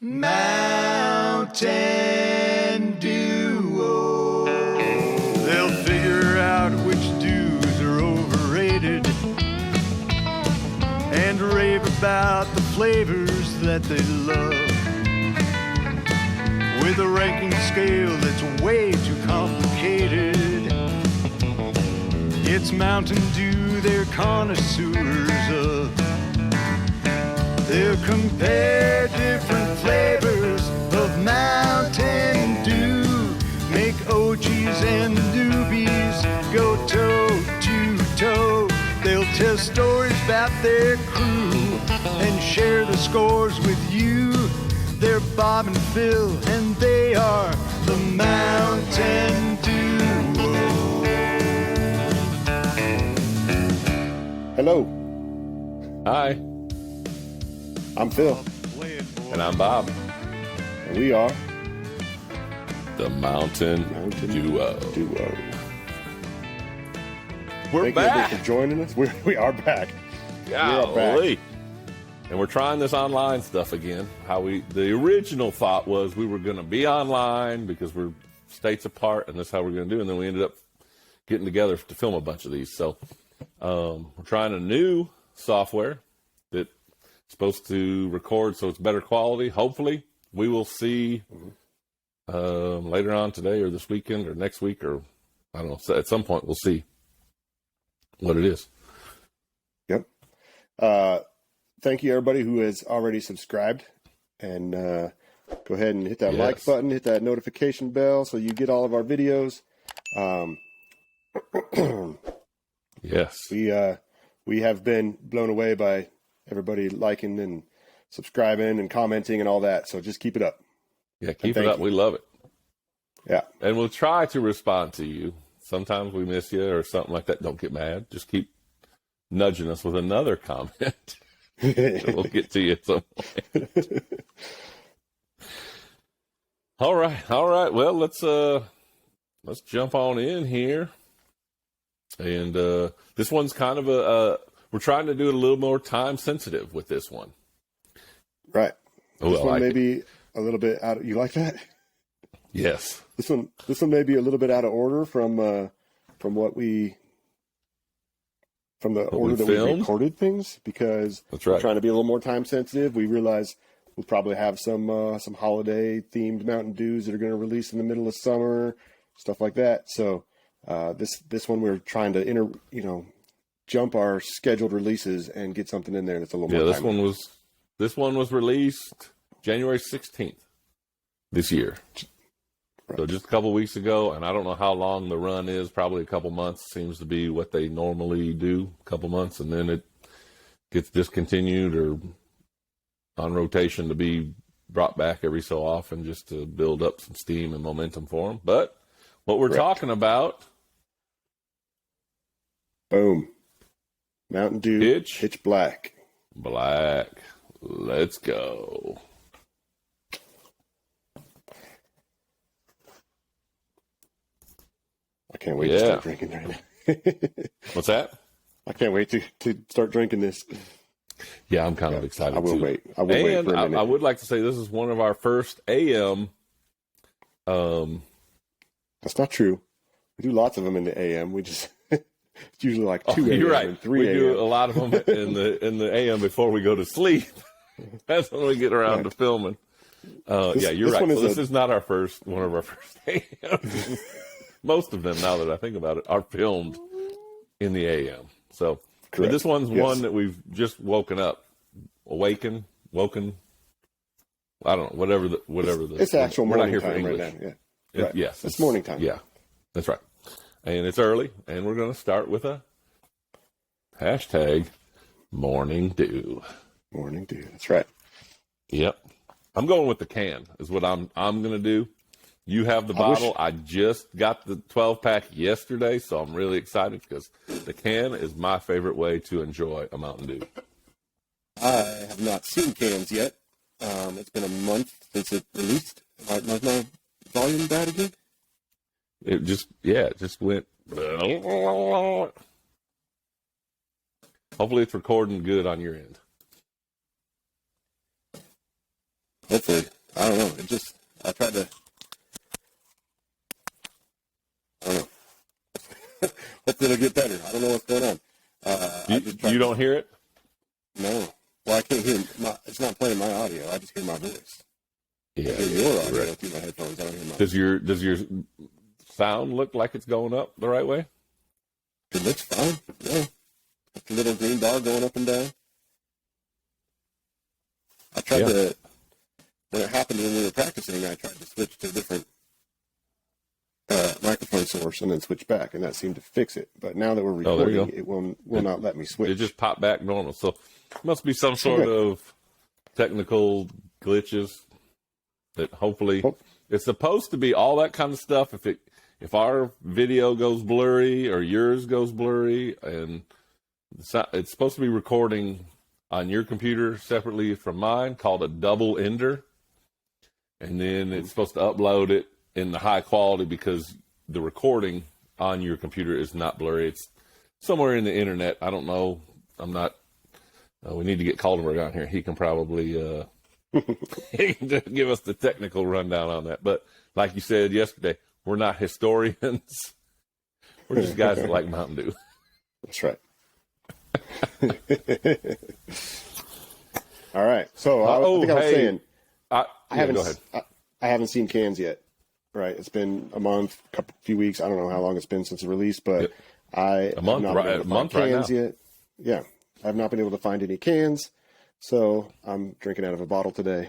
Mountain Dew. They'll figure out which dews are overrated and rave about the flavors that they love. With a ranking scale that's way too complicated, it's Mountain Dew they're connoisseurs of. They'll compare different flavors of Mountain Dew, make OGs and newbies go toe to toe. They'll tell stories about their crew and share the scores with you. They're Bob and Phil, and they are the Mountain Dew. Hello. Hi. I'm Phil. And I'm Bob. And we are the Mountain Duo. We're Thank back. you for joining us. We are back. Golly. And we're trying this online stuff again. The original thought was we were going to be online because we're states apart, and that's how we're going to do. And then we ended up getting together to film a bunch of these. So we're trying a new software that's supposed to record so it's better quality. Hopefully, we will see later on today or this weekend or next week, or I don't know. So at some point, we'll see what it is. Yep. Thank you, everybody who has already subscribed. And go ahead and hit that like button, hit that notification bell so you get all of our videos. Yes. We have been blown away by everybody liking and subscribing and commenting and all that. So just keep it up. Yeah, keep it up. We love it. Yeah. And we'll try to respond to you. Sometimes we miss you or something like that. Don't get mad. Just keep nudging us with another comment. We'll get to you at some point. All right. Well, let's jump on in here. And this one's kind of we're trying to do it a little more time sensitive with this one. Right. This one may it. be a little bit out of, you like that? Yes. This one may be a little bit out of order from the order that we recorded things, because that's right. We're trying to be a little more time sensitive. We realize we'll probably have some holiday themed Mountain Dews that are going to release in the middle of summer, stuff like that. So this one we're trying to jump our scheduled releases and get something in there that's a little more. Yeah, this one was released January 16th this year. Right. So just a couple weeks ago, and I don't know how long the run is, probably a couple months seems to be what they normally do, a couple months, and then it gets discontinued or on rotation to be brought back every so often just to build up some steam and momentum for them. But what we're talking about... Boom. Mountain Dew Pitch Black. Black. Let's go. I can't wait to start drinking right now. What's that? I can't wait to start drinking this. Yeah, I'm kind of excited. I will too. wait. I will wait for a minute. I would like to say this is one of our first AM. That's not true. We do lots of them in the AM. We just it's usually like 2 AM you're right. and 3 AM. We do a lot of them in the AM before we go to sleep. That's when we get around to filming. You're right. So this is not one of our first AMs. Most of them, now that I think about it, are filmed in the AM. So this one's one that we've just woken. I don't know, whatever the. It's actual we're morning not here time for right English. now. Yeah. Right. Yes, it's morning time. Yeah, that's right. And it's early, and we're going to start with a hashtag Morning Dew. Morning Dew. That's right. Yep. I'm going with the can is what I'm going to do. You have the bottle. I just got the 12-pack yesterday, so I'm really excited because the can is my favorite way to enjoy a Mountain Dew. I have not seen cans yet. It's been a month since it released. Was my volume bad again? It just went. Hopefully it's recording good on your end. Hopefully. I don't know. I tried to, I don't know. Hopefully it'll get better. I don't know what's going on. You don't hear it? No. Well, I can't hear, it's not playing my audio. I just hear my voice. Yeah. I hear your audio through my headphones. I don't hear mine. Does your sound look like it's going up the right way? It looks fine. Yeah. The little green bar going up and down. I tried to, when it happened when we were practicing, I tried to switch to a different microphone source and then switch back, and that seemed to fix it. But now that we're recording, it will not let me switch. It just popped back normal. So it must be some sort of technical glitches that hopefully it's supposed to be all that kind of stuff. If our video goes blurry or yours goes blurry, and it's supposed to be recording on your computer separately from mine, called a double ender, and then it's supposed to upload it in the high quality because the recording on your computer is not blurry. It's somewhere in the internet. I don't know. I'm not. We need to get Caldenberg on here. He can probably he can give us the technical rundown on that. But like you said yesterday, we're not historians. We're just guys that like Mountain Dew. That's right. All right. So I was saying, I haven't. Go ahead. I haven't seen cans yet. Right. It's been a month, few weeks. I don't know how long it's been since the release, but I have not been able to find cans yet. Yeah. I have not been able to find any cans, so I'm drinking out of a bottle today.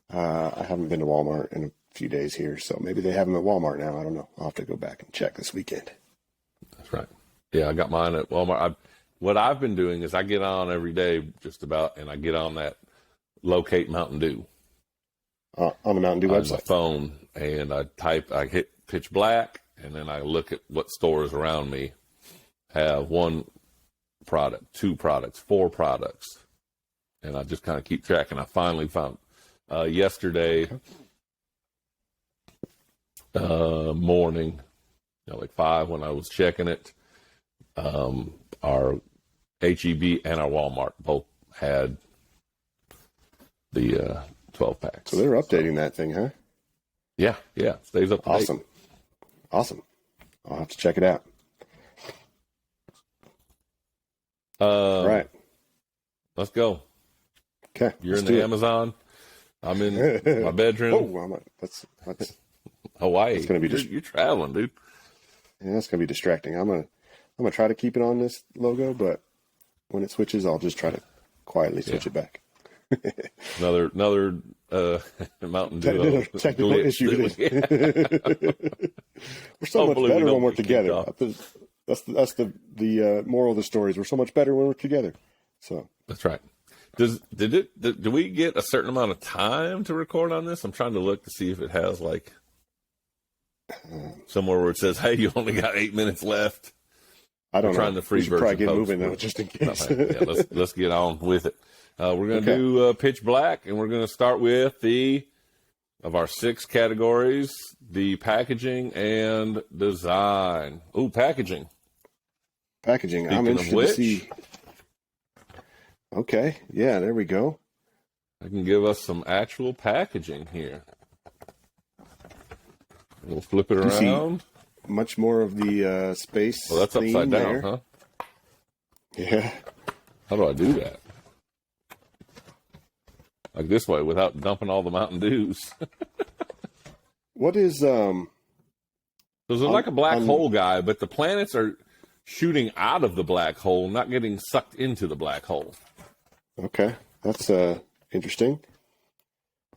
I haven't been to Walmart in a few days here, so maybe they have them at Walmart now. I don't know. I'll have to go back and check this weekend. That's right. Yeah, I got mine at Walmart. What I've been doing is I get on every day just about, and I get on that Locate Mountain Dew. On the Mountain Dew website. On my phone, and I hit Pitch Black, and then I look at what stores around me have one product, 2 products, 4 products, and I just kind of keep track. And I finally found yesterday morning, like 5 when I was checking it, our H-E-B and our Walmart both had the 12 packs. So they're updating that thing, huh? Yeah, stays up to date. Awesome. I'll have to check it out. All right. Let's go. Okay. You're in the Amazon. I'm in my bedroom. Oh, that's Hawaii. It's gonna be you're traveling, dude. Yeah, that's gonna be distracting. I'm gonna try to keep it on this logo, but when it switches, I'll just try to quietly switch it back. another Mountain Dew technical issue. We're so much better when we're together. That's the moral of the story is we're so much better when we're together. So that's right. Do we get a certain amount of time to record on this? I'm trying to look to see if it has like somewhere where it says, "Hey, you only got 8 minutes left." I don't know. Trying the free version. Probably get moving though, just in case. Yeah, let's get on with it. We're going to do Pitch Black, and we're going to start with of our 6 categories, the packaging and design. Ooh, packaging. Packaging. I'm interested to see. Okay. Yeah, there we go. I can give us some actual packaging here. We'll flip it around. Much more of the space. Well, that's upside down, there. huh? Yeah. How do I do that? Like this way, without dumping all the Mountain Dews. What is So there's like a black hole guy, but the planets are shooting out of the black hole, not getting sucked into the black hole. Okay, that's interesting.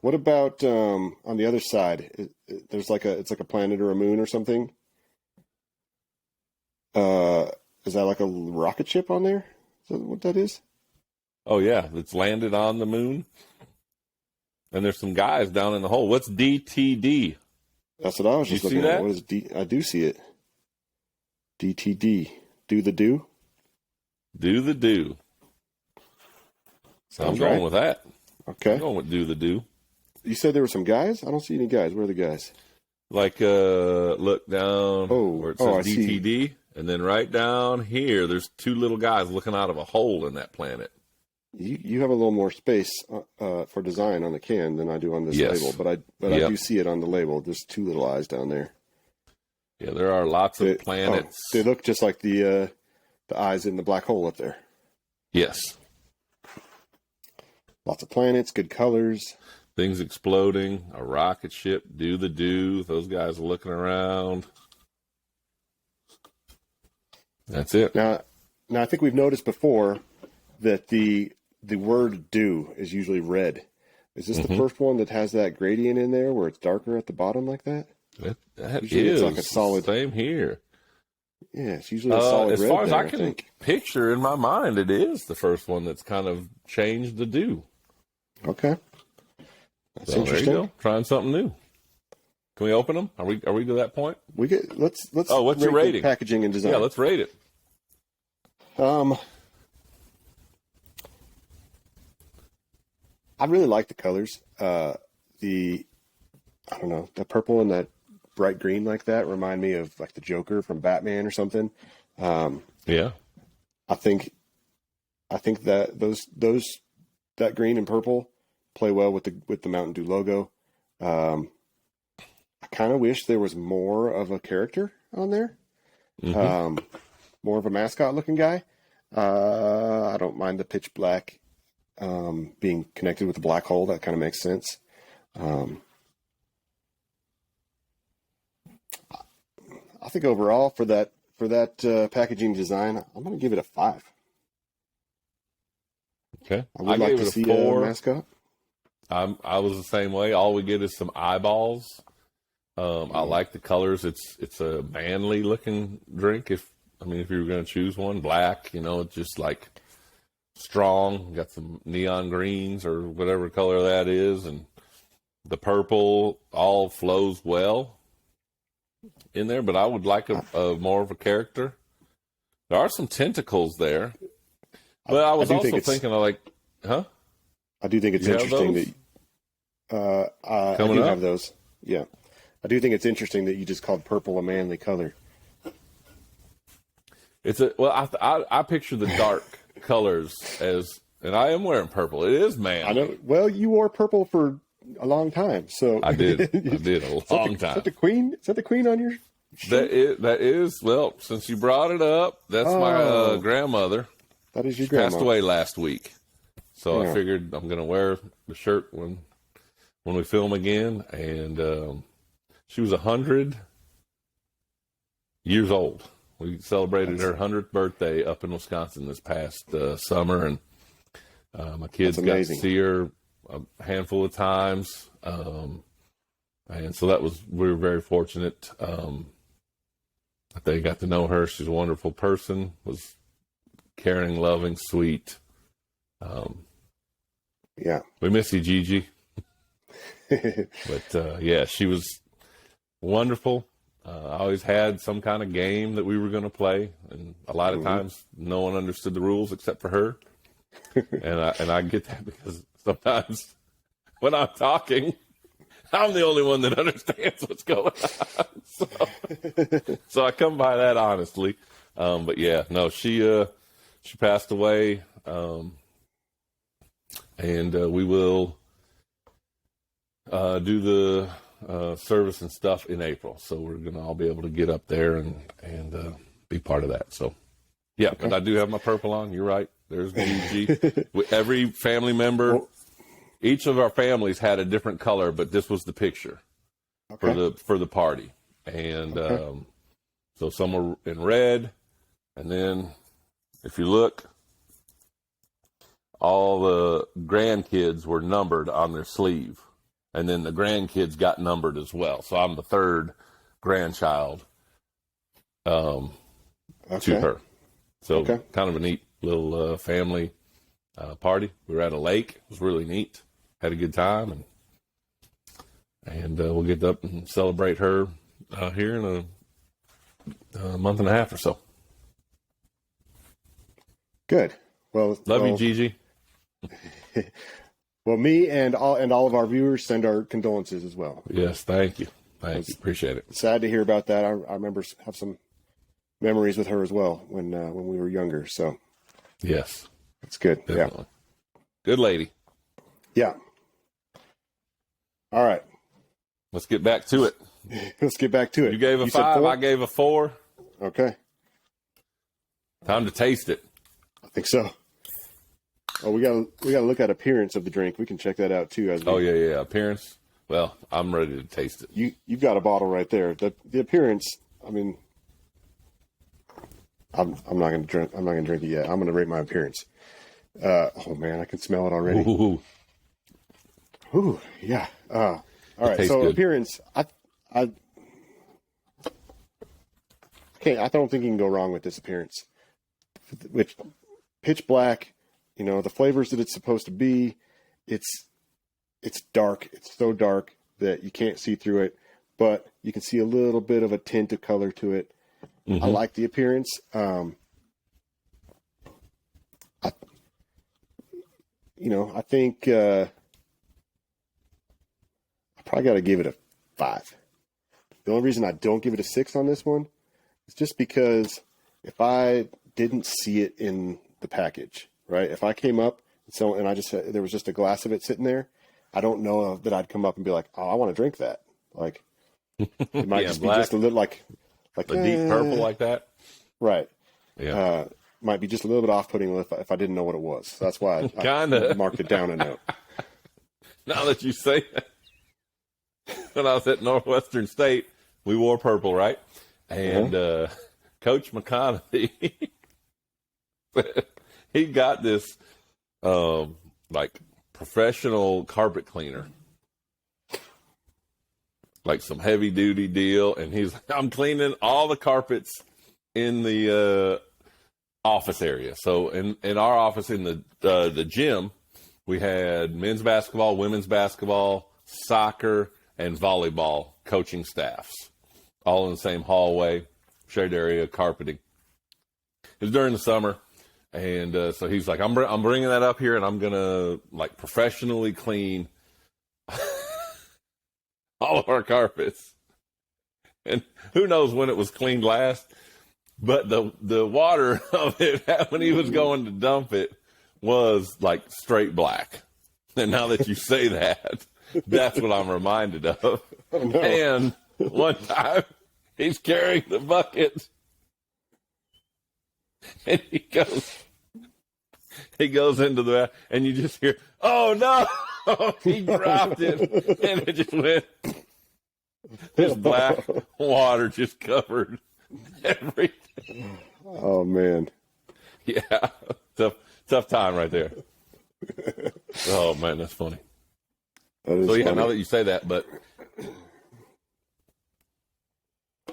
What about on the other side? There's it's like a planet or a moon or something. Is that like a rocket ship on there? Is that what that is? Oh yeah, it's landed on the moon. And there's some guys down in the hole. What's DTD? That's what I was just looking at. What is D? I do see it. DTD. Do the do? Do the do. I'm going with that. Okay. I'm going with do the do. You said there were some guys? I don't see any guys. Where are the guys? Like, look down where it says DTD. And then right down here, there's 2 little guys looking out of a hole in that planet. You have a little more space for design on the can than I do on this label, but I do see it on the label. There's two little eyes down there. Yeah, there are lots of planets. They look just like the eyes in the black hole up there. Yes. Lots of planets, good colors. Things exploding, a rocket ship, do the Dew. Those guys are looking around. That's it. Now I think we've noticed before that the word "dew" is usually red. Is this the first one that has that gradient in there where it's darker at the bottom like that? That usually is it's like a solid. Same here. Yeah, it's usually a solid as red. As far as there, I can picture in my mind, it is the first one that's kind of changed the Dew. Okay. That's so interesting. There you go. Trying something new. Can we open them? Are we to that point? We get let's. Oh, what's your rating? Packaging and design. Yeah, let's rate it. I really like the colors. I don't know, the purple and that bright green like that remind me of like the Joker from Batman or something. Yeah. I think that those that green and purple play well with the Mountain Dew logo. I kind of wish there was more of a character on there. More of a mascot looking guy. I don't mind the pitch black being connected with the black hole. That kind of makes sense. I think overall for that packaging design, I'm going to give it a 5. Okay. I would like to see a 4. mascot. I was the same way. All we get is some eyeballs. I like the colors. It's a manly looking drink. If you were going to choose one, black, it's just like strong. Got some neon greens or whatever color that is, and the purple all flows well in there. But I would like a more of a character. There are some tentacles there, but I was also thinking of like, huh? I do think it's interesting that I do have those. Yeah. I do think it's interesting that you just called purple a manly color. I picture the dark colors as, and I am wearing purple. It is man. I know. Well, you wore purple for a long time, so I did a long time. Is that the queen? Is that the queen on your shirt? That is. Well, since you brought it up, that's my grandmother. That is your grandma. Passed away last week, so yeah. I figured I'm going to wear the shirt when we film again, and she was 100 years old. We celebrated her 100th birthday up in Wisconsin this past summer, and my kids got to see her a handful of times, and so we were very fortunate that they got to know her. She's a wonderful person, was caring, loving, sweet. Yeah, we miss you, Gigi. But yeah, she was wonderful. I always had some kind of game that we were going to play, and a lot of times no one understood the rules except for her. and I get that because sometimes when I'm talking, I'm the only one that understands what's going on. So I come by that honestly. But yeah, no, she passed away, and we will do the service and stuff in April, so we're gonna all be able to get up there and be part of that. So yeah, okay. But I do have my purple on. You're right. There's BG. Every family member, each of our families had a different color, but this was the picture for the party. And so some were in red, and then if you look, all the grandkids were numbered on their sleeve. And then the grandkids got numbered as well. So I'm the third grandchild to her. So kind of a neat little family party. We were at a lake. It was really neat. Had a good time. And we'll get up and celebrate her here in a month and a half or so. Good. Well, love you, Gigi. Well, me and all of our viewers send our condolences as well. Yes, thank you. Thank you. Appreciate it. Sad to hear about that. I remember have some memories with her as well when we were younger. So yes, it's good. Definitely. Good lady. Yeah. All right. Let's get back to it. Let's get back to it. You gave a 5. I gave a 4. Okay. Time to taste it. I think so. Oh, we gotta look at appearance of the drink. We can check that out too. Yeah. Appearance. Well, I'm ready to taste it. You've got a bottle right there. The appearance. I mean, I'm not gonna drink. I'm not gonna drink it yet. I'm gonna rate my appearance. Oh man, I can smell it already. Ooh, yeah. All right. So good. Appearance. I don't think you can go wrong with this appearance. With Pitch Black, the flavors that it's supposed to be, it's dark. It's so dark that you can't see through it, but you can see a little bit of a tint of color to it. Mm-hmm. I like the appearance. I think I probably got to give it a 5. The only reason I don't give it a 6 on this one is just because if I didn't see it in the package, right? If I came up and I just there was just a glass of it sitting there, I don't know that I'd come up and be like, "Oh, I want to drink that." Like it might just black, be just a little like a deep purple like that, right? Yeah, might be just a little bit off-putting if I didn't know what it was. So that's why I marked it down a note. Now that you say that, when I was at Northwestern State, we wore purple, right? And Coach McConaughey, he got this like professional carpet cleaner, like some heavy duty deal, and he's like, I'm cleaning all the carpets in the office area. So in our office in the gym, we had men's basketball, women's basketball, soccer, and volleyball coaching staffs, all in the same hallway, shared area, carpeting. It was during the summer, and so he's like, I'm bringing that up here, and I'm gonna like professionally clean all of our carpets. And who knows when it was cleaned last, but the water of it when he was going to dump it was like straight black. And now that you say that, that's what I'm reminded of. Oh, no. And one time he's carrying the bucket and he goes into the, and you just hear, oh no, he dropped it, and it just went, this black water just covered everything. Oh man. Yeah. Tough time right there. Oh man, that's funny. That is so yeah, funny. now that you say that, but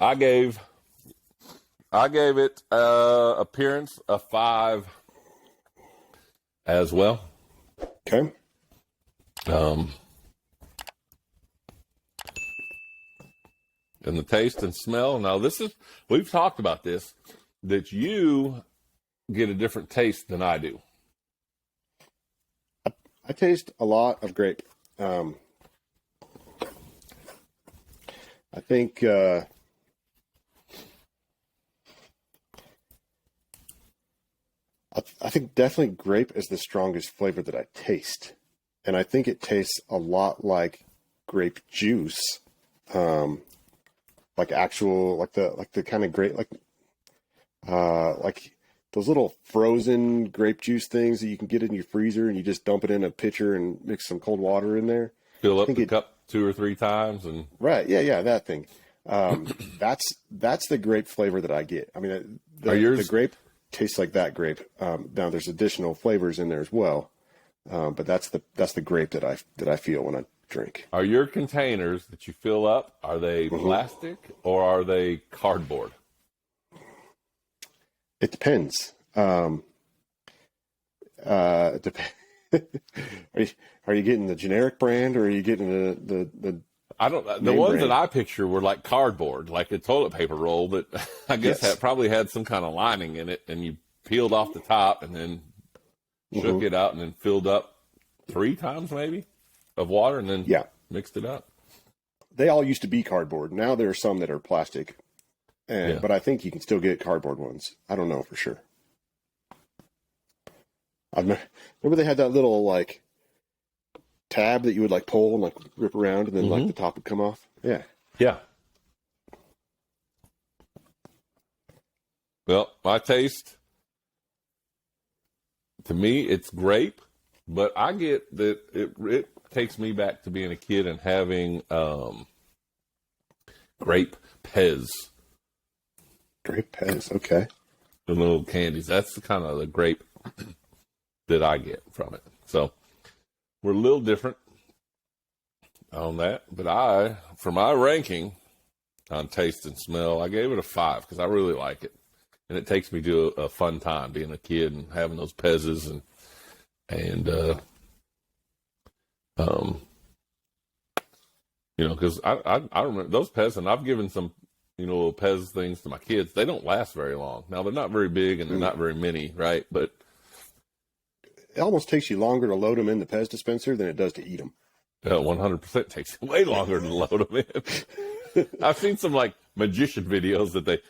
I gave it appearance a 5 as well. Okay. And the taste and smell. Now we've talked about this, that you get a different taste than I do. I taste a lot of grape. I think I think definitely grape is the strongest flavor that I taste, and I think it tastes a lot like grape juice, like the kind of grape like those little frozen grape juice things that you can get in your freezer, and you just dump it in a pitcher and mix some cold water in there. Fill up the cup 2 or 3 times, and right, yeah, that thing. That's the grape flavor that I get. I mean, the grape tastes like that grape. Now there's additional flavors in there as well, but that's the grape that I feel when I drink. Are your containers that you fill up, are they plastic or are they cardboard? It depends. Are you getting the generic brand, or are you getting the I don't. The ones that I picture were like cardboard, like a toilet paper roll that I guess that probably had some kind of lining in it, and you peeled off the top and then shook it out and then filled up 3 times maybe of water and then mixed it up. They all used to be cardboard. Now there are some that are plastic, but I think you can still get cardboard ones. I don't know for sure. remember they had that little like tab that you would like pull and like rip around, and then like the top would come off. Yeah. Yeah. Well, my taste, to me, it's grape, but I get that it takes me back to being a kid and having grape Pez. Grape Pez, okay. The little candies. That's the kind of the grape that I get from it. So we're a little different on that. But for my ranking on taste and smell, I gave it a 5 because I really like it. And it takes me to a fun time being a kid and having those Pez's and because I remember those Pez, and I've given some, Pez things to my kids. They don't last very long. Now, they're not very big and they're not very many, right? But it almost takes you longer to load them in the Pez dispenser than it does to eat them. 100% takes way longer to load them in. I've seen some like magician videos that they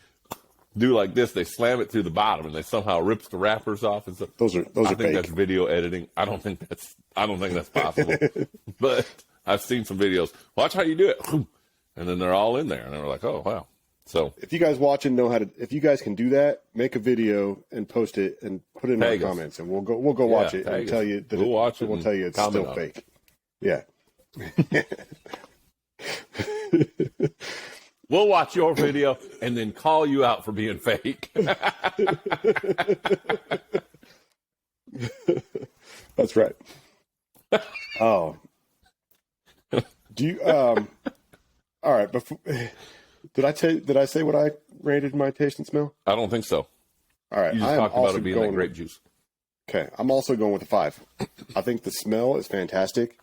do like this. They slam it through the bottom and they somehow rips the wrappers off. And so those are I think fake. that's video editing. I don't think that's possible. But I've seen some videos. Watch how you do it. And then they're all in there. And they're like, oh, wow. So if you guys watching if you guys can do that, make a video and post it and put it in our comments, and we'll go watch it and tell you that we'll tell you it's still fake. Yeah. We'll watch your video and then call you out for being fake. That's right. Oh. Do you all right, before did I say what I rated my taste and smell? I don't think so. All right. You just talked about it being like grape juice. Okay. I'm also going with a 5. I think the smell is fantastic.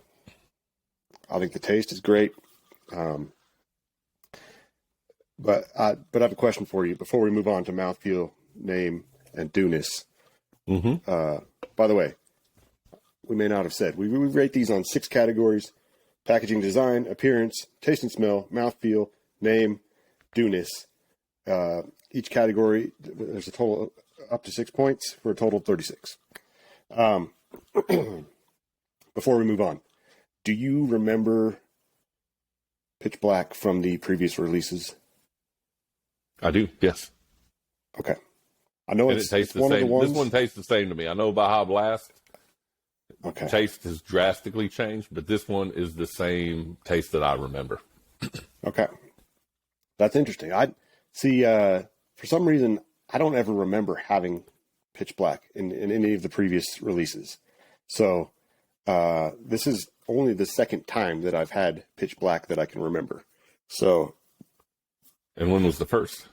I think the taste is great. But I have a question for you before we move on to mouthfeel, name, and dewness. By the way, we may not have said, we rate these on 6 categories: packaging design, appearance, taste and smell, mouthfeel, name, dewness. Each category, there's a total of up to 6 points for a total of 36. Before we move on, do you remember Pitch Black from the previous releases? I do, yes. Okay. I know it tastes the same. This one tastes the same to me. I know Baja Blast. Okay. Taste has drastically changed, but this one is the same taste that I remember. Okay. That's interesting. I see, for some reason, I don't ever remember having Pitch Black in any of the previous releases. So this is only the second time that I've had Pitch Black that I can remember. So. And when was the first?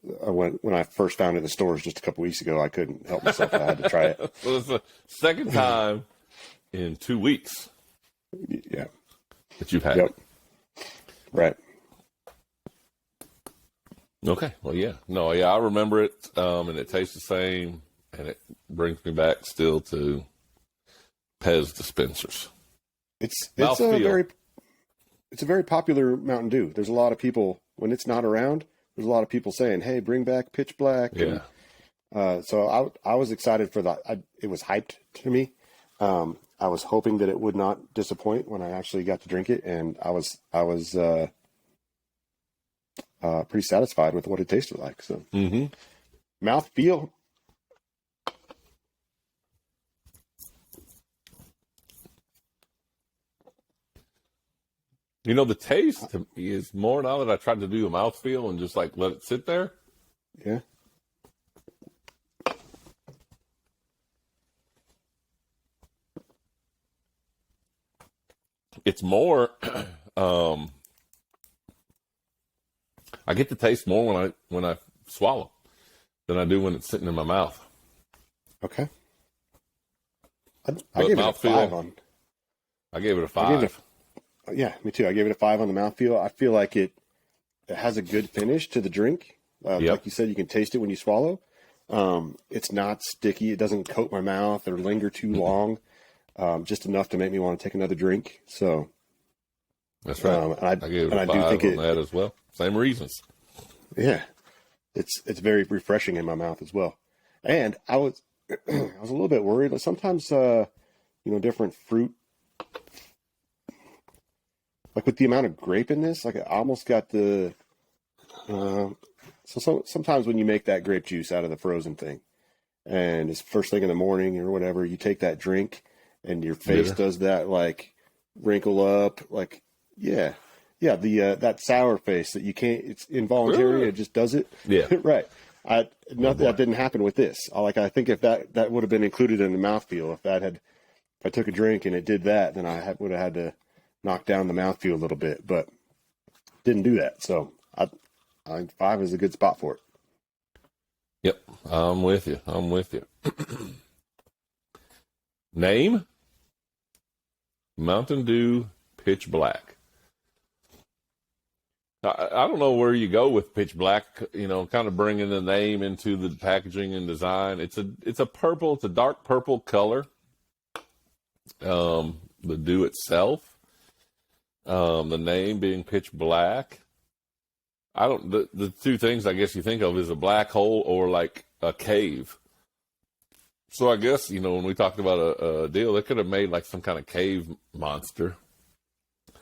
When I first found it in the stores just a couple weeks ago, I couldn't help myself. I had to try it. So it's the second time in 2 weeks. Yeah. That you've had it. Right. Okay. Well, yeah. No, yeah, I remember it, and it tastes the same, and it brings me back still to Pez dispensers. It's a very popular Mountain Dew. There's a lot of people, when it's not around, there's a lot of people saying, hey, bring back Pitch Black. Yeah. And, so I was excited for that. It was hyped to me. I was hoping that it would not disappoint when I actually got to drink it, and I was pretty satisfied with what it tasted like. So, mouthfeel. The taste to me is more now that I tried to do a mouthfeel and just like let it sit there. Yeah. It's more, I get the taste more when I swallow than I do when it's sitting in my mouth. Okay. I gave it a 5 on. I gave it a 5. Yeah, me too. I gave it a 5 on the mouthfeel. I feel like it has a good finish to the drink. Like you said, you can taste it when you swallow. It's not sticky. It doesn't coat my mouth or linger too long. Just enough to make me want to take another drink. So that's right. I gave it a 5 on that as well. Same reasons. Yeah, it's very refreshing in my mouth as well. And I I was a little bit worried. Like sometimes, different fruit, like with the amount of grape in this, like I almost got the. So sometimes when you make that grape juice out of the frozen thing, and it's first thing in the morning or whatever, you take that drink, and your face does that like wrinkle up, like the that sour face that you can't. It's involuntary. It just does it. Yeah, right. That didn't happen with this. I think if that would have been included in the mouthfeel, if I took a drink and it did that, then I would have had to knock down the mouthfeel a little bit, but didn't do that. So I think 5 is a good spot for it. Yep, I'm with you. Name? Mountain Dew Pitch Black. I don't know where you go with Pitch Black, kind of bringing the name into the packaging and design. It's a purple, it's a dark purple color. The Dew itself, the name being Pitch Black. The two things I guess you think of is a black hole or like a cave. So I guess, when we talked about a deal, they could have made like some kind of cave monster.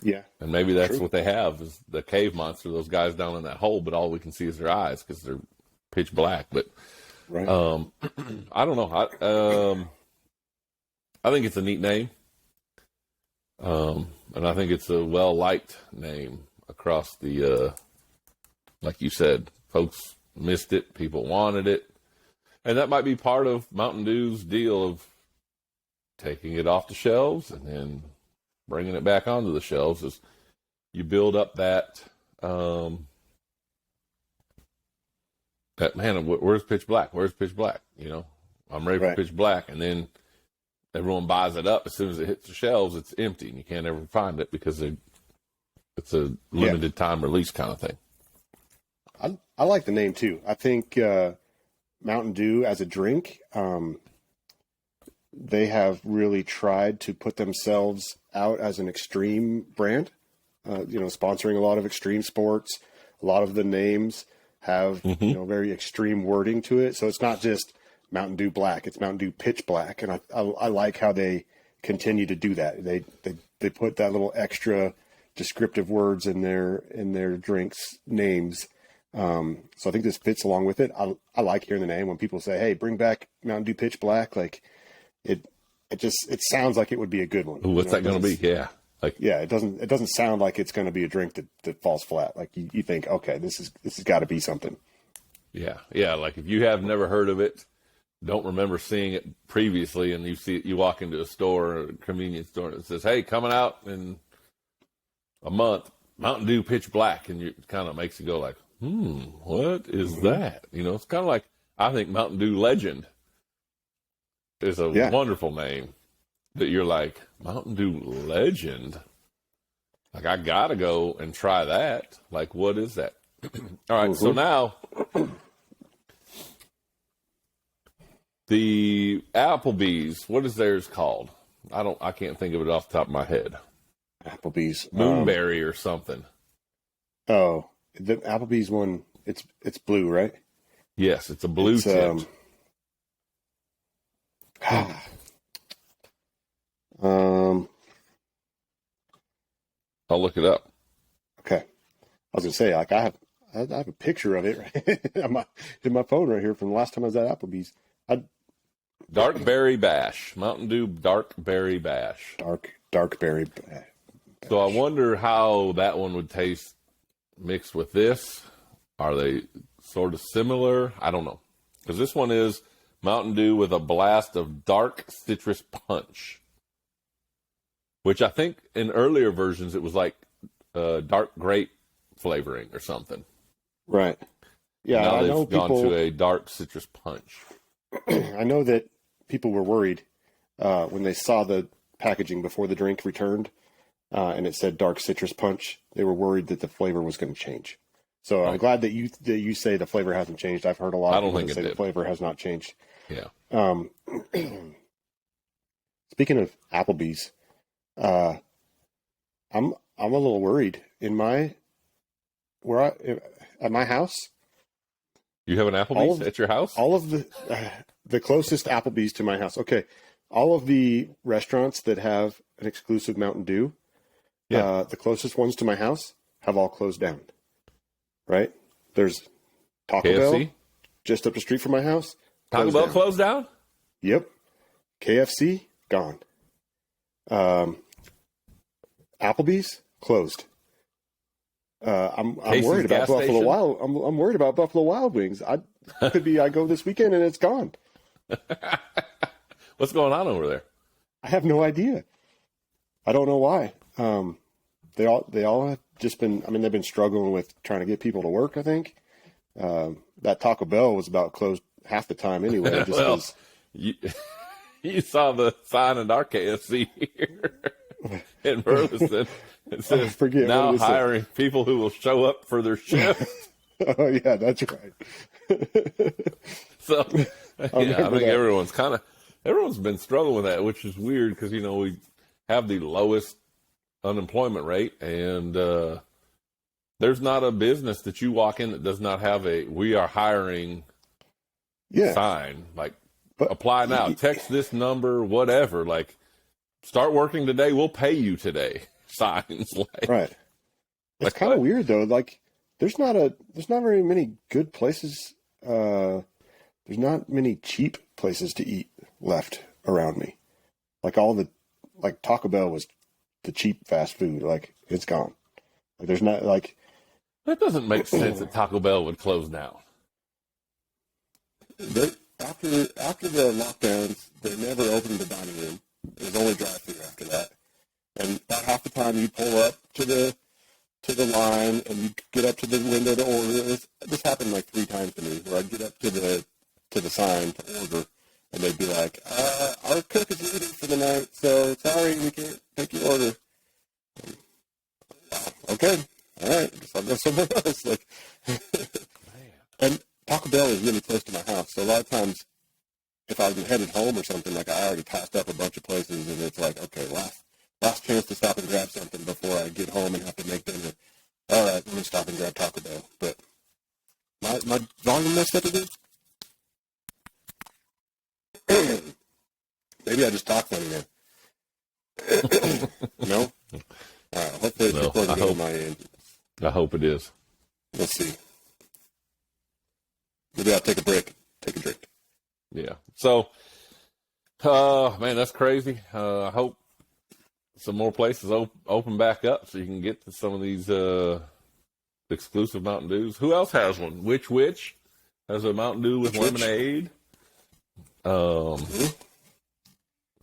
Yeah. And maybe that's what they have is the cave monster, those guys down in that hole, but all we can see is their eyes because they're pitch black. But right. I don't know. I think it's a neat name. And I think it's a well-liked name across the, like you said, folks missed it. People wanted it. And that might be part of Mountain Dew's deal of taking it off the shelves and then bringing it back onto the shelves is you build up that man, where's Pitch Black? Where's Pitch Black? I'm ready for Pitch Black. And then everyone buys it up. As soon as it hits the shelves, it's empty and you can't ever find it because it's a limited time release kind of thing. I like the name too. I think Mountain Dew as a drink, they have really tried to put themselves out as an extreme brand, sponsoring a lot of extreme sports. A lot of the names have, very extreme wording to it. So it's not just Mountain Dew Black, it's Mountain Dew Pitch Black. And I like how they continue to do that. They put that little extra descriptive words in their drinks names. So I think this fits along with it. I like hearing the name when people say, "Hey, bring back Mountain Dew Pitch Black." Like it sounds like it would be a good one. Ooh, what's that going to be? Yeah. It doesn't sound like it's going to be a drink that falls flat. Like you think, okay, this has got to be something. Yeah. Yeah. Like if you have never heard of it, don't remember seeing it previously, and you walk into a store or a convenience store and it says, "Hey, coming out in a month, Mountain Dew Pitch Black," and it kind of makes you go like, what is that? It's kind of like, I think Mountain Dew Legend is a wonderful name that you're like, Mountain Dew Legend? Like, I got to go and try that. Like, what is that? All right, so now the Applebee's, what is theirs called? I can't think of it off the top of my head. Applebee's. Moonberry or something. Oh, the Applebee's one, it's blue, right? Yes, it's a blue tint. I'll look it up. Okay. I was gonna say, like, I have a picture of it right in my phone right here from the last time I was at Applebee's. Dark Berry Bash, Mountain Dew Dark Berry Bash. Dark Berry Bash. So I wonder how that one would taste mixed with this. Are they sort of similar? I don't know. Because this one is Mountain Dew with a blast of dark citrus punch, which I think in earlier versions it was like dark grape flavoring or something. Right. Yeah, now I know they've gone to a dark citrus punch. I know that people were worried when they saw the packaging before the drink returned, and it said dark citrus punch. They were worried that the flavor was going to change. So I'm glad that you say the flavor hasn't changed. I've heard a lot of people say the flavor has not changed. Yeah. Speaking of Applebee's, I'm a little worried at at my house. You have an Applebee's at your house? All of the closest Applebee's to my house. Okay, all of the restaurants that have an exclusive Mountain Dew, the closest ones to my house have all closed down. Right? There's Taco KFC? Bell just up the street from my house. Taco Bell closed down? Yep. KFC gone. Applebee's closed. I'm worried about Buffalo Wild. I'm worried about Buffalo Wild Wings. I go this weekend and it's gone. What's going on over there? I have no idea. I don't know why. They all have just been. I mean, they've been struggling with trying to get people to work. I think that Taco Bell was about closed half the time anyway. Just well, you saw the sign in our KFC here in Burleson. It says now hiring people who will show up for their shift. Oh yeah, that's right. So I think everyone's been struggling with that, which is weird because we have the lowest unemployment rate, and there's not a business that you walk in that does not have a "we are hiring" sign. Like, apply now, text this number, whatever. Like, start working today, we'll pay you today. Signs right. It's kind of weird though. Like, there's not very many good places. There's not many cheap places to eat left around me. Like Taco Bell was the cheap fast food. Like, it's gone. Like, there's not like. That doesn't make sense that Taco Bell would close down. After the lockdowns, they never opened the dining room. It was only drive-through after that. And about half the time you pull up to the line and you get up to the window to order. This happened like 3 times to me, where I'd get up to the sign to order, and they'd be like, "Our cook is leaving for the night, so sorry, we can't take your order." Okay, all right, guess I'll go somewhere else. Like, and Taco Bell is really close to my house, so a lot of times, if I was headed home or something, like I already passed up a bunch of places, and it's like, okay, last chance to stop and grab something before I get home and have to make dinner. All right, let me stop and grab Taco Bell. But my volume messed up again? Maybe I just talk funny now. No? All right, hopefully it's recording on my end. I hope it is. Let's see. Maybe I'll take a break. Take a drink. Yeah. So, man, that's crazy. I hope some more places open back up so you can get to some of these exclusive Mountain Dews. Who else has one? Which has a Mountain Dew with lemonade.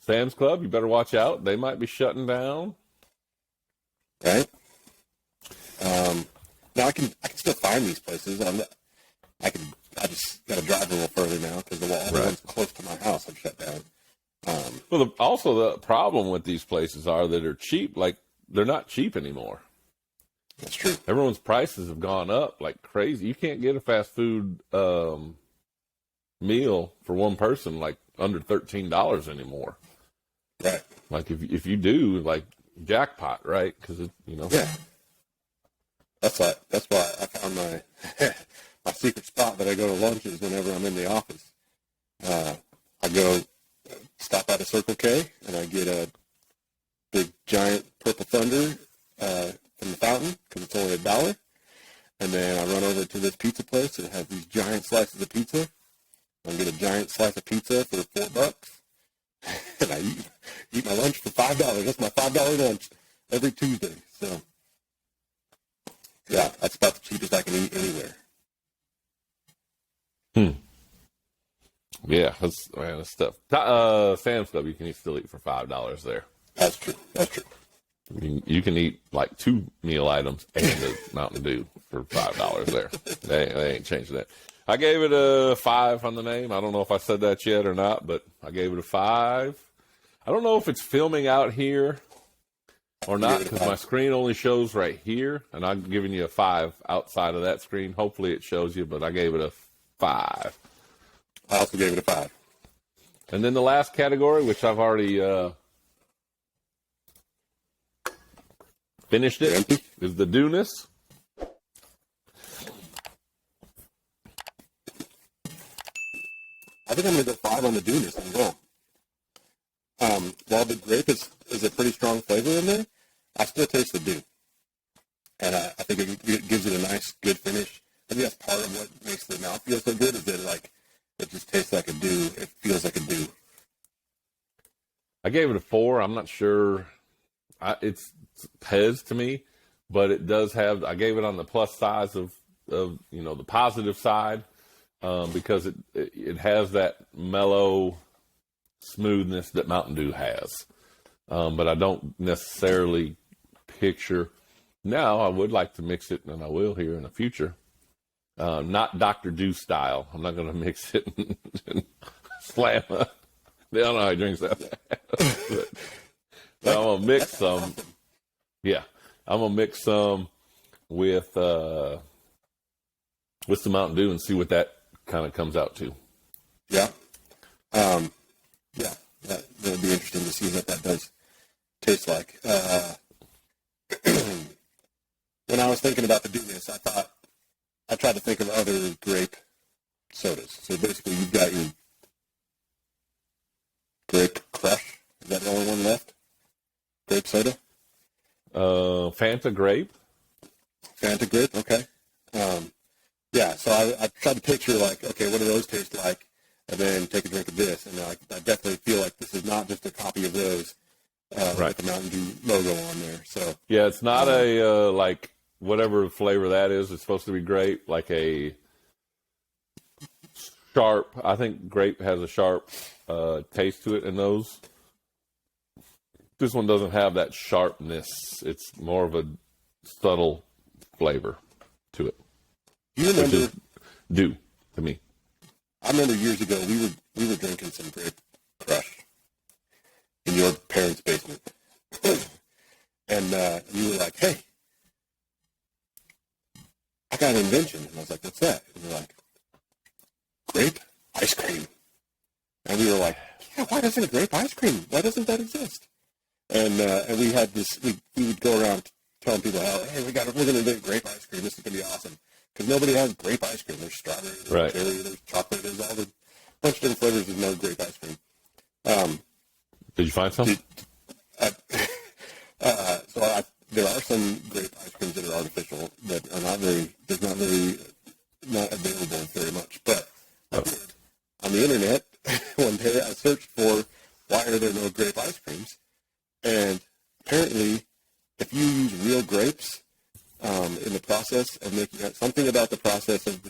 Sam's Club, you better watch out. They might be shutting down. Right. Now I can still find these places. I just got to drive a little further now because the ones close to my house have shut down. Well, also the problem with these places are that they're cheap. Like, they're not cheap anymore. That's true. Everyone's prices have gone up like crazy. You can't get a fast food meal for one person like under $13 anymore. Right. Like, if you do, like, jackpot, right? Because Yeah. That's why I found my my secret spot that I go to lunches whenever I'm in the office. I go stop at a Circle K and I get a big giant Purple Thunder from the fountain because it's only $1. And then I run over to this pizza place that has these giant slices of pizza. I get a giant slice of pizza for $4. And I eat my lunch for $5. That's my $5 lunch every Tuesday. So, yeah, that's about the cheapest I can eat anywhere. Yeah, that's stuff. Sam's Club, you can still eat for $5 there. That's true. You can eat like 2 meal items and a Mountain Dew for $5 there. They ain't changed that. I gave it a 5 on the name. I don't know if I said that yet or not, but I gave it a 5. I don't know if it's filming out here or not because my screen only shows right here, and I'm giving you a 5 outside of that screen. Hopefully it shows you, but I gave it a 5. I also gave it a 5. And then the last category, which I've already finished it, is the Dewness. I think I'm going to go 5 on the Dewness as well. While the grape is a pretty strong flavor in there, I still taste the dew. And I think it gives it a nice, good finish. I think that's part of what makes the mouth feel so good is that it just tastes like a dew. It feels like a dew. I gave it a 4. I'm not sure. It's Pez to me, but it does have. I gave it on the plus size of the positive side because it has that mellow smoothness that Mountain Dew has. But I don't necessarily picture. Now I would like to mix it, and I will here in the future. Not Dr. Dew style. I'm not going to mix it and slam it. They don't know how he drinks that. But I'm going to mix some. Yeah. I'm going to mix some with some Mountain Dew and see what that kind of comes out to. Yeah. Yeah. That'll be interesting to see what that does taste like. When I was thinking about the Dewness, I tried to think of other grape sodas. So basically, you've got your Grape Crush. Is that the only one left? Grape soda? Fanta Grape. Fanta Grape, okay. Yeah, so I tried to picture, okay, what do those taste like? And then take a drink of this. And I definitely feel like this is not just a copy of those with the Mountain Dew logo on there. So yeah, it's not a, whatever flavor that is. It's supposed to be grape, like a sharp. I think grape has a sharp taste to it in those. This one doesn't have that sharpness. It's more of a subtle flavor to it. You remember? Which is Dew to me. I remember years ago we were drinking some Grape Crush in your parents' basement, and you were like, "Hey, I got an invention," and I was like, "What's that?" And you're like, "Grape ice cream," and we were like, "Yeah, why doesn't grape ice cream? Why doesn't that exist?" And we had this. We would go around telling people, "Hey, we're going to invent grape ice cream. This is going to be awesome." Because nobody has grape ice cream. There's strawberry, there's cherry, there's chocolate, there's all the bunch of different flavors. There's no grape ice cream. Did you find some? There are some grape ice creams that are artificial that are not available very much. But on the internet, one day I searched for why are there no grape ice creams, and apparently, if you use real grapes in the process of making something about the process of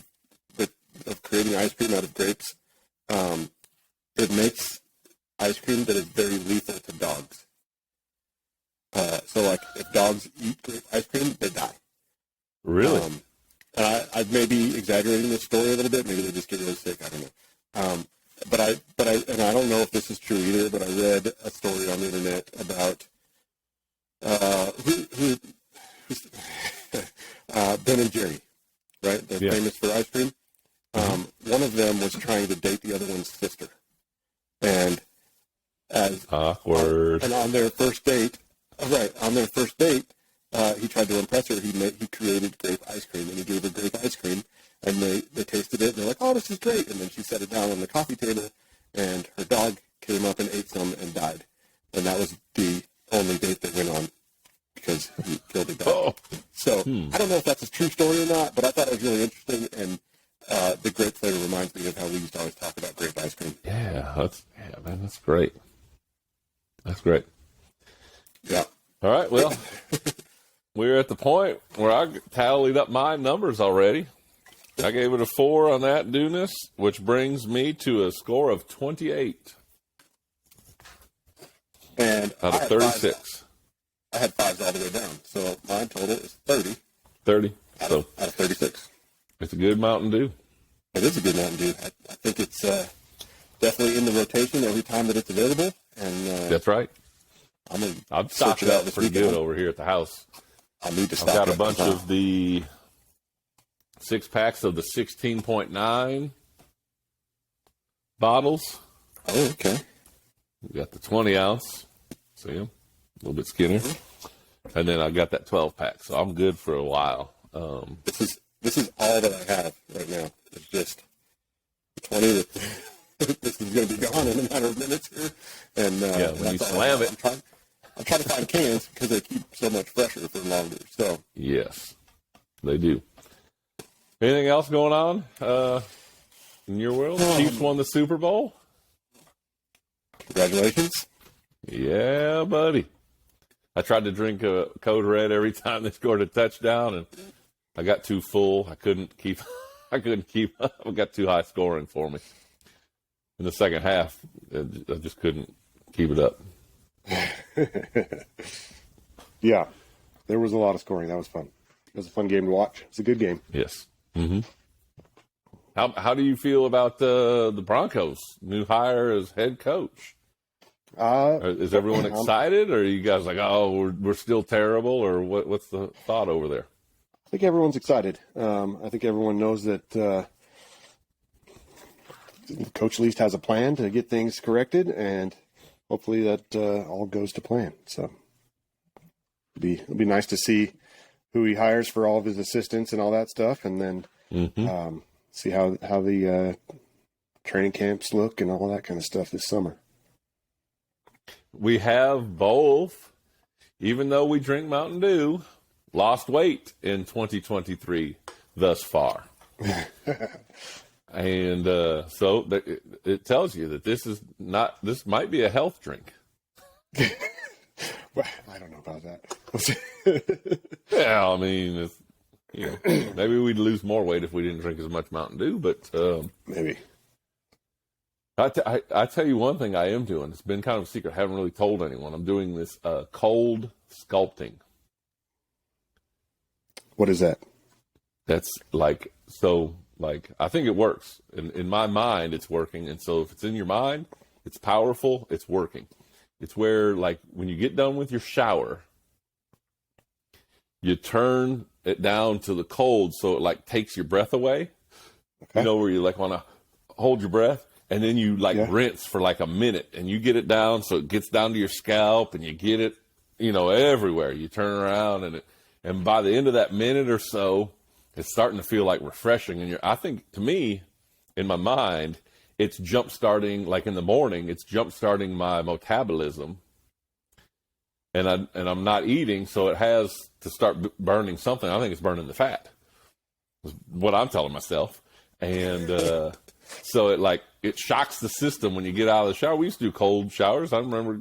creating ice cream out of grapes, it makes ice cream that is very lethal to dogs. So, if dogs eat grape ice cream, they die. Really? And I may be exaggerating the story a little bit. Maybe they just get really sick. I don't know. But I don't know if this is true either. But I read a story on the internet about Ben and Jerry, right? They're famous for ice cream. One of them was trying to date the other one's sister, and as awkward. And on their first date, he tried to impress her. He created grape ice cream, and he gave her grape ice cream, and they tasted it, and they're like, "Oh, this is great!" And then she set it down on the coffee table, and her dog came up and ate some and died, and that was the only date they went on because he killed a dog. Oh. So I don't know if that's a true story or not, but I thought it was really interesting, and the grape flavor reminds me of how we used to always talk about grape ice cream. Yeah, man, that's great. That's great. Yeah. All right, well, we're at the point where I tallied up my numbers already. I gave it a 4 on that Dewness, which brings me to a score of 28 and out of 36. I had 5s all the way down, so my total is 30. 30. Out of 36. It's a good Mountain Dew. It is a good Mountain Dew. I think it's definitely in the rotation every time that it's available. And that's right. I've stocked it out pretty good over here at the house. I need to stock I've got a bunch of the 6-packs of the 16.9 bottles. Oh, okay. We got the 20-ounce. See them? A little bit skinnier. Mm-hmm. And then I got that 12-pack, so I'm good for a while. This is all that I have right now. It's just 20. this is going to be gone in a matter of minutes here. And when you slam it. I'm trying to find cans because they keep so much fresher for longer. So yes, they do. Anything else going on in your world? Chiefs won the Super Bowl. Congratulations. Yeah, buddy. I tried to drink a Code Red every time they scored a touchdown, and I got too full. I couldn't keep up. It got too high scoring for me. In the second half, I just couldn't keep it up. Yeah, there was a lot of scoring. That was fun. It was a fun game to watch. It's a good game. Yes. Mm-hmm. How do you feel about the Broncos' new hire as head coach? Is everyone excited, or are you guys like, oh, we're still terrible, or what's the thought over there? I think everyone's excited. I think everyone knows that the coach at least has a plan to get things corrected, and hopefully that all goes to plan. So it'll be nice to see who he hires for all of his assistants and all that stuff, and then see how the training camps look and all that kind of stuff this summer. We have both, even though we drink Mountain Dew, lost weight in 2023 thus far. And so it tells you that this might be a health drink. Well, I don't know about that. Yeah, I mean, maybe we'd lose more weight if we didn't drink as much Mountain Dew, but maybe. I tell you one thing I am doing. It's been kind of a secret. I haven't really told anyone. I'm doing this cold sculpting. What is that? That's I think it works. In my mind, it's working. And so if it's in your mind, it's powerful, it's working. It's where, like, when you get done with your shower, you turn it down to the cold so it, like, takes your breath away. Okay. You know, where you, like, want to hold your breath. And then you, rinse for, like, a minute. And you get it down so it gets down to your scalp. And you get it, everywhere. You turn around. And by the end of that minute or so, it's starting to feel like refreshing. And I think, to me, in my mind, it's jump-starting, like in the morning, it's jump-starting my metabolism. And I'm not eating, so it has to start burning something. I think it's burning the fat, is what I'm telling myself. And so it shocks the system when you get out of the shower. We used to do cold showers. I remember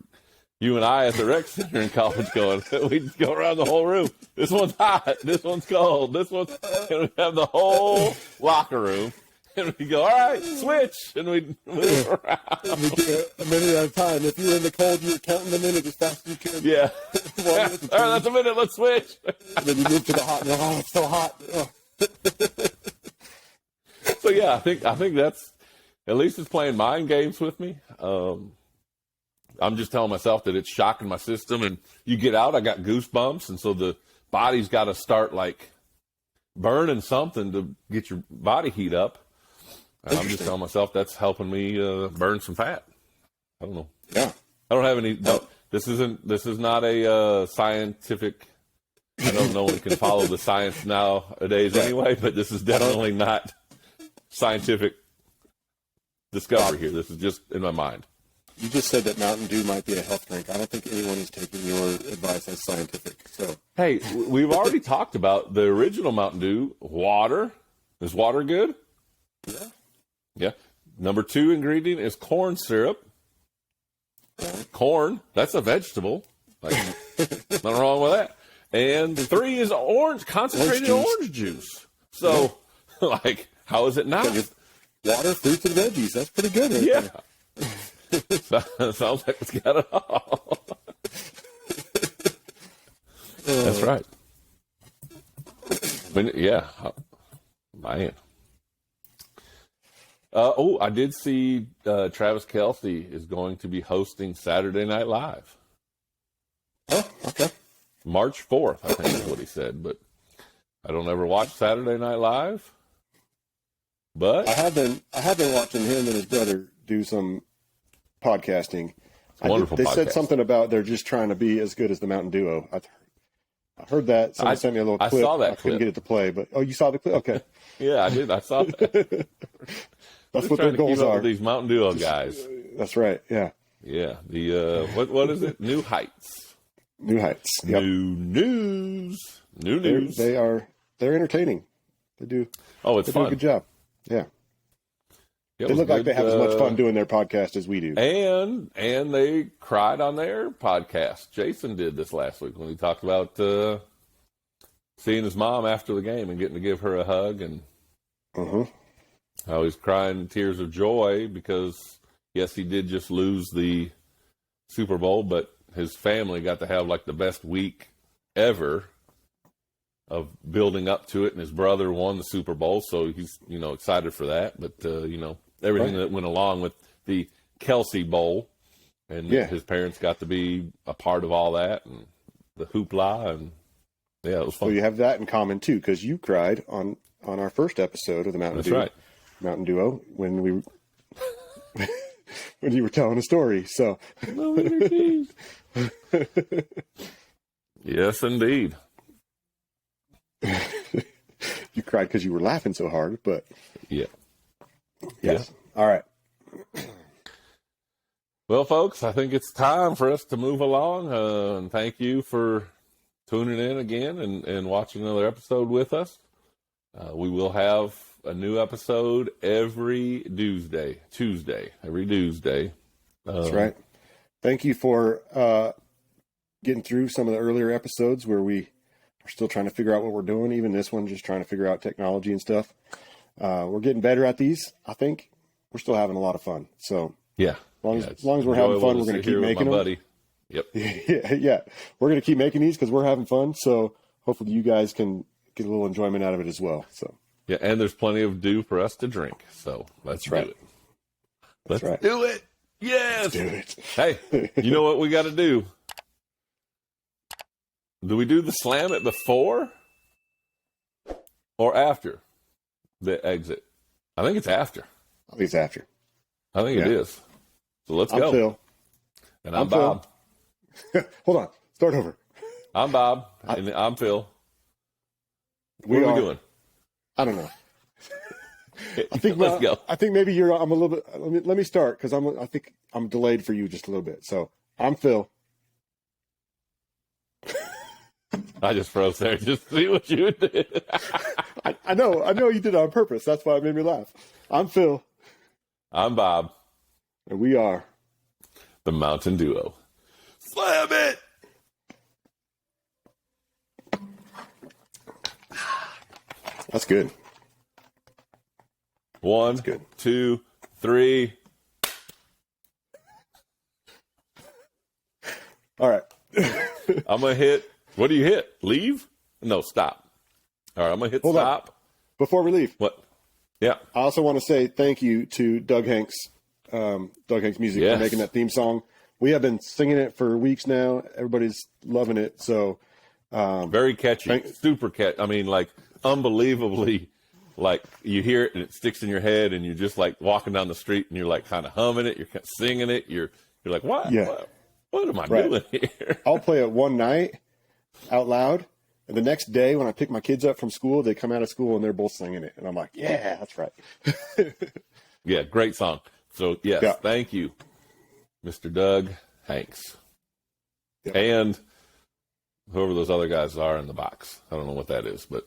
you and I at the rec center in college we'd go around the whole room. This one's hot. This one's cold. And we'd have the whole locker room. And we'd go, all right, switch. And we'd move around. And we'd do it a minute at a time. If you were in the cold, you were counting the minute as fast as you could. Yeah. All right, that's a minute. Let's switch. And then you move to the hot. And you're like, oh, it's so hot. Oh. So, yeah, I think that's, at least it's playing mind games with me. I'm just telling myself that it's shocking my system. And you get out, I got goosebumps. And so the body's got to start, burning something to get your body heat up. And I'm just telling myself that's helping me burn some fat. I don't know. Yeah. I don't have any. No, this is not a scientific. I know no one can follow the science nowadays anyway, but this is definitely not scientific discovery here. This is just in my mind. You just said that Mountain Dew might be a health drink. I don't think anyone is taking your advice as scientific. So, hey, we've already talked about the original Mountain Dew. Water. Is water good? Yeah. Yeah. Number 2 ingredient is corn syrup. Corn, that's a vegetable. Nothing wrong with that. And 3 is concentrated orange juice. So, how is it not? Water, fruits, and veggies. That's pretty good. Sounds like it's got it all. That's right. Yeah. Man. I did see Travis Kelce is going to be hosting Saturday Night Live. Oh, okay. March 4th, I think is what he said. But I don't ever watch Saturday Night Live. But I have been watching him and his brother do some podcasting. Wonderful They podcast. said something about they're just trying to be as good as the Mountain Duo. I heard that. Someone sent me a little clip. I saw that I couldn't get it to play, but you saw the clip? Okay. Yeah, I did. I saw that. That's Just what their trying to keep goals up are. with these Mountain Dew guys. That's right. Yeah. Yeah. The what is it? New Heights. New Heights. Yep. New news. New news. They're entertaining. They do. Oh, it's They fun. do a good job. Yeah. It They was look like good, they have as much fun doing their podcast as we do. And they cried on their podcast. Jason did this last week when he talked about seeing his mom after the game and getting to give her a hug, and how he's crying tears of joy because, yes, he did just lose the Super Bowl, but his family got to have like the best week ever of building up to it, and his brother won the Super Bowl, so he's, excited for that. But, everything that went along with the Kelsey Bowl, and his parents got to be a part of all that, and the hoopla, and yeah, it was fun. So you have that in common too, because you cried on our first episode of the Mountain Duo when we when you were telling a story. So yes, indeed. You cried because you were laughing so hard, but yeah. Yes. Yeah. All right. Well, folks, I think it's time for us to move along. And thank you for tuning in again and watching another episode with us. We will have a new episode every Tuesday. That's right. Thank you for getting through some of the earlier episodes where we are still trying to figure out what we're doing. Even this one, just trying to figure out technology and stuff. We're getting better at these. I think we're still having a lot of fun. So yeah, as long as we're having fun, we're going to keep making them. Buddy. Yep. Yeah. We're going to keep making these because we're having fun. So hopefully you guys can get a little enjoyment out of it as well. So yeah, and there's plenty of dew for us to drink. So let's do it. Let's do it. Yes. Let's do it. Hey, you know what we got to do? Do we do the slam it before or after the exit? I think it's after. I think it's after. I think it is. So let's I'm go. Phil. And I'm Bob. Hold on. Start over. I'm Bob. And I'm Phil. What are we doing? I don't know. I think let's go. I think maybe I'm a little bit. Let me start because I think I'm delayed for you just a little bit. So I'm Phil. I just froze there. Just see what you did. I know you did it on purpose. That's why it made me laugh. I'm Phil. I'm Bob. And we are the Mountain Duo. Slam it! That's good. 1, 2, 3. All right. I'm going to hit. What do you hit? Leave? No, stop. All right, I'm going to hit stop. On. Before we leave. What? Yeah. I also want to say thank you to Doug Hanks Music for making that theme song. We have been singing it for weeks now. Everybody's loving it. So very catchy. Super catchy. I mean, like, unbelievably, like, you hear it and it sticks in your head and you're just like walking down the street and you're like kind of humming it. You're kind of singing it. You're like, what? Yeah. What am I doing here? I'll play it one night out loud. And the next day when I pick my kids up from school, they come out of school and they're both singing it. And I'm like, yeah, that's right. Yeah, great song. So, yes, thank you, Mr. Doug Hanks. Yep. And whoever those other guys are in the box. I don't know what that is, but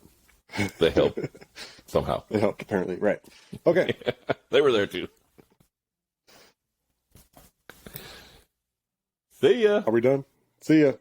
they helped somehow. They helped, apparently. Right. Okay. They were there, too. See ya. Are we done? See ya.